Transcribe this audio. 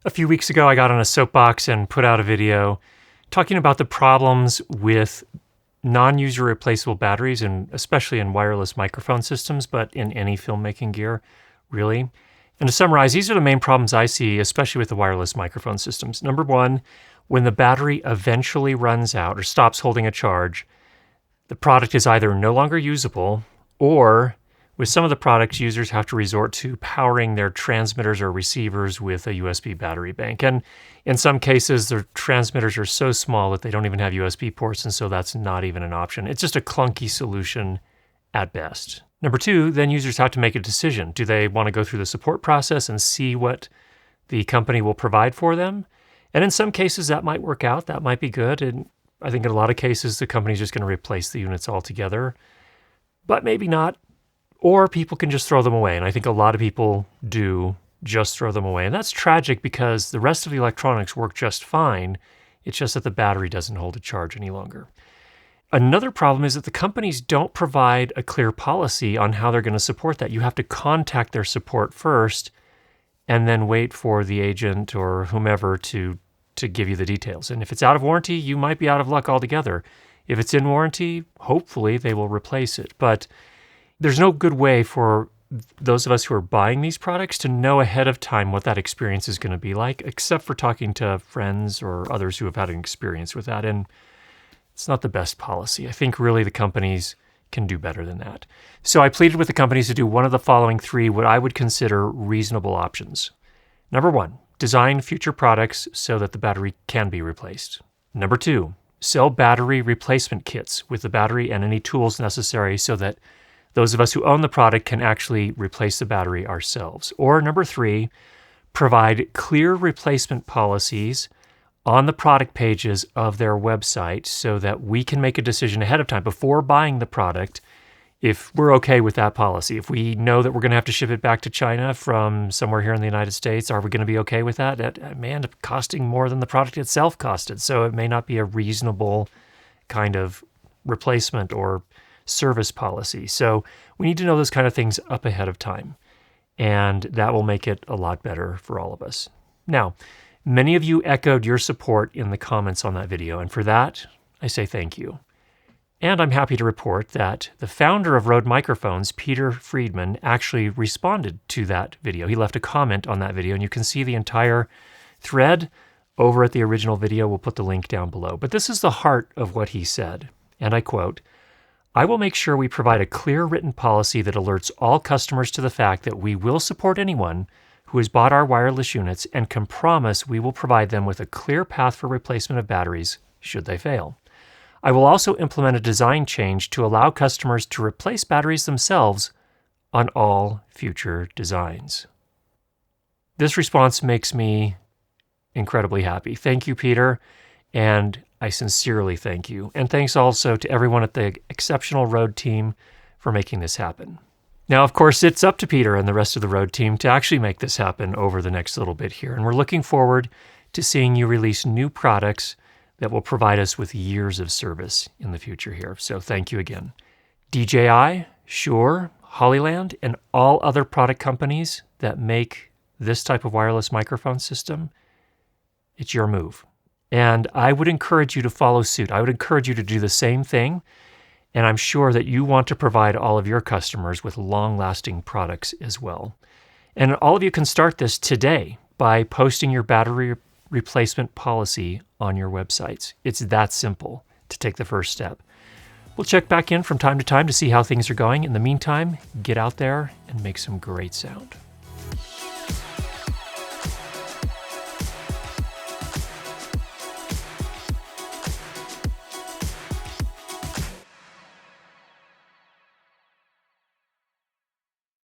A few weeks ago, I got on a soapbox and put out a video talking about the problems with non-user replaceable batteries, and especially in wireless microphone systems, but in any filmmaking gear, really. And to summarize, these are the main problems I see, especially with the wireless microphone systems. Number one, when the battery eventually runs out or stops holding a charge, the product is either no longer usable, or with some of the products, users have to resort to powering their transmitters or receivers with a USB battery bank. And in some cases, the transmitters are so small that they don't even have USB ports, and so that's not even an option. It's just a clunky solution at best. Number two, then users have to make a decision. Do they want to go through the support process and see what the company will provide for them? And in some cases, that might work out. That might be good. And I think in a lot of cases, the company's just going to replace the units altogether. But maybe not. Or people can just throw them away. And I think a lot of people do just throw them away. And that's tragic because the rest of the electronics work just fine. It's just that the battery doesn't hold a charge any longer. Another problem is that the companies don't provide a clear policy on how they're going to support that. You have to contact their support first and then wait for the agent or whomever to give you the details. And if it's out of warranty, you might be out of luck altogether. If it's in warranty, hopefully they will replace it. But there's no good way for those of us who are buying these products to know ahead of time what that experience is going to be like, except for talking to friends or others who have had an experience with that. And it's not the best policy. I think really the companies can do better than that. So I pleaded with the companies to do one of the following three, what I would consider reasonable options. Number one, design future products so that the battery can be replaced. Number two, sell battery replacement kits with the battery and any tools necessary so that those of us who own the product can actually replace the battery ourselves. Or number three, provide clear replacement policies on the product pages of their website so that we can make a decision ahead of time before buying the product if we're okay with that policy. If we know that we're going to have to ship it back to China from somewhere here in the United States, are we going to be okay with that? That may end up costing more than the product itself costed, so it may not be a reasonable kind of replacement or service policy. So we need to know those kind of things up ahead of time, and that will make it a lot better for all of us. Now, many of you echoed your support in the comments on that video, and for that, I say thank you. And I'm happy to report that the founder of Rode Microphones, Peter Friedman, actually responded to that video. He left a comment on that video, and you can see the entire thread over at the original video. We'll put the link down below. But this is the heart of what he said, and I quote, "I will make sure we provide a clear written policy that alerts all customers to the fact that we will support anyone who has bought our wireless units and can promise we will provide them with a clear path for replacement of batteries should they fail. I will also implement a design change to allow customers to replace batteries themselves on all future designs." This response makes me incredibly happy. Thank you, Peter, and I sincerely thank you. And thanks also to everyone at the exceptional Rode team for making this happen. Now, of course, it's up to Peter and the rest of the Rode team to actually make this happen over the next little bit here. And we're looking forward to seeing you release new products that will provide us with years of service in the future here. So thank you again. DJI, Shure, Hollyland, and all other product companies that make this type of wireless microphone system, it's your move. And I would encourage you to follow suit. I would encourage you to do the same thing. And I'm sure that you want to provide all of your customers with long-lasting products as well. And all of you can start this today by posting your battery replacement policy on your websites. It's that simple to take the first step. We'll check back in from time to time to see how things are going. In the meantime, get out there and make some great sound.